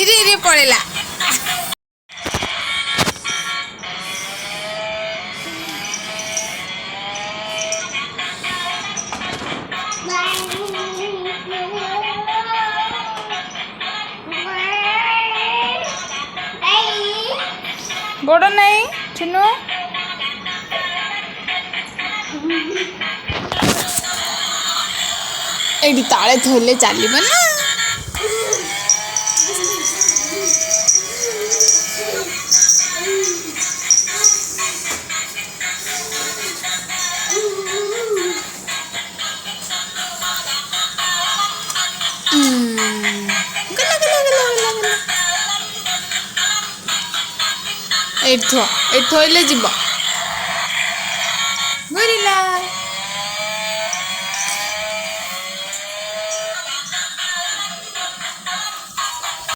ଇରେ ଇରେ ପଳେଇଲା। ଗୋଡ଼ ନାହିଁ ଚୁନୁ। ଏଇଠି ତାଳେ ଥୋଇଲେ ଚାଲିବ ନା। ଏଇଠି ଥୋଇଲେ ଯିବ।